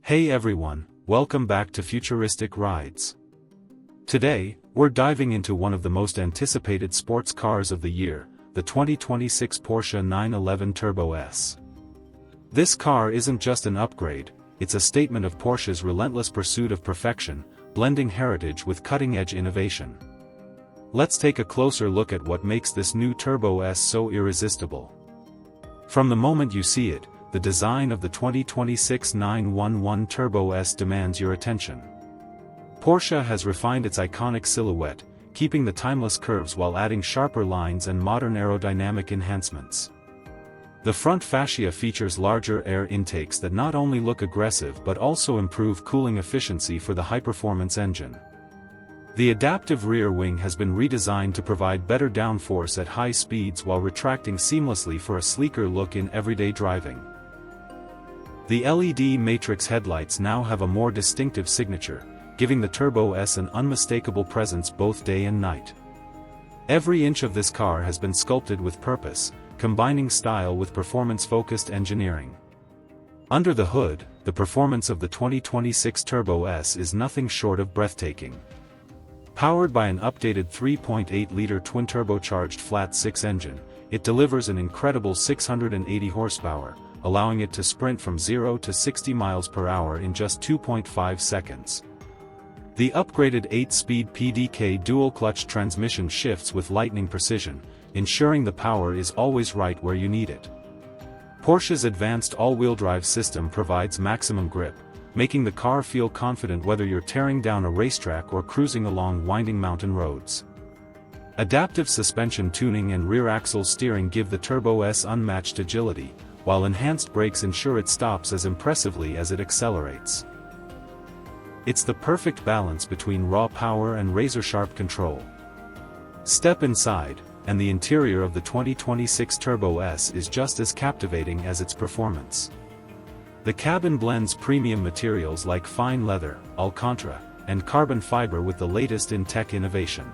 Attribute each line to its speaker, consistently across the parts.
Speaker 1: Hey everyone, welcome back to Futuristic Rides. Today, we're diving into one of the most anticipated sports cars of the year, the 2026 Porsche 911 Turbo S. This car isn't just an upgrade, it's a statement of Porsche's relentless pursuit of perfection, blending heritage with cutting-edge innovation. Let's take a closer look at what makes this new Turbo S so irresistible. From the moment you see it, the design of the 2026 911 Turbo S demands your attention. Porsche has refined its iconic silhouette, keeping the timeless curves while adding sharper lines and modern aerodynamic enhancements. The front fascia features larger air intakes that not only look aggressive but also improve cooling efficiency for the high-performance engine. The adaptive rear wing has been redesigned to provide better downforce at high speeds while retracting seamlessly for a sleeker look in everyday driving. The LED matrix headlights now have a more distinctive signature, giving the Turbo S an unmistakable presence both day and night. Every inch of this car has been sculpted with purpose, combining style with performance-focused engineering. Under the hood, the performance of the 2026 Turbo S is nothing short of breathtaking. Powered by an updated 3.8-liter twin-turbocharged flat-six engine, it delivers an incredible 680 horsepower, allowing it to sprint from 0 to 60 miles per hour in just 2.5 seconds. The upgraded 8-speed PDK dual-clutch transmission shifts with lightning precision, ensuring the power is always right where you need it. Porsche's advanced all-wheel drive system provides maximum grip, making the car feel confident whether you're tearing down a racetrack or cruising along winding mountain roads. Adaptive suspension tuning and rear-axle steering give the Turbo S unmatched agility, while enhanced brakes ensure it stops as impressively as it accelerates. It's the perfect balance between raw power and razor-sharp control. Step inside, and the interior of the 2026 Turbo S is just as captivating as its performance. The cabin blends premium materials like fine leather, Alcantara, and carbon fiber with the latest in tech innovation.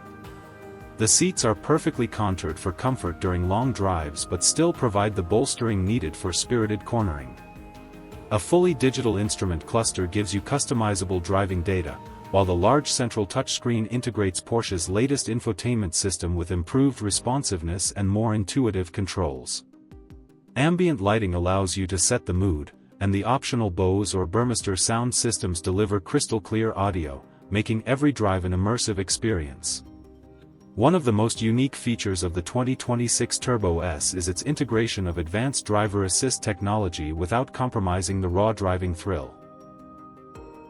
Speaker 1: The seats are perfectly contoured for comfort during long drives but still provide the bolstering needed for spirited cornering. A fully digital instrument cluster gives you customizable driving data, while the large central touchscreen integrates Porsche's latest infotainment system with improved responsiveness and more intuitive controls. Ambient lighting allows you to set the mood, and the optional Bose or Burmester sound systems deliver crystal-clear audio, making every drive an immersive experience. One of the most unique features of the 2026 Turbo S is its integration of advanced driver assist technology without compromising the raw driving thrill.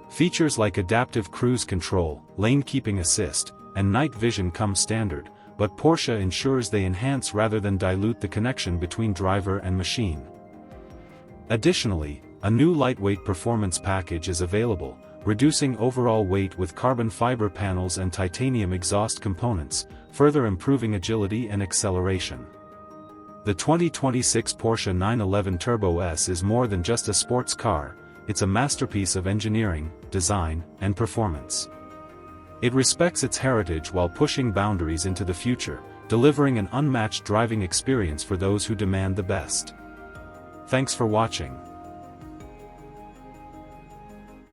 Speaker 1: Features like adaptive cruise control, lane keeping assist, and night vision come standard, but Porsche ensures they enhance rather than dilute the connection between driver and machine. Additionally, a new lightweight performance package is available, reducing overall weight with carbon fiber panels and titanium exhaust components, further improving agility and acceleration. The 2026 Porsche 911 Turbo S is more than just a sports car, it's a masterpiece of engineering, design, and performance. It respects its heritage while pushing boundaries into the future, delivering an unmatched driving experience for those who demand the best. Thanks for watching.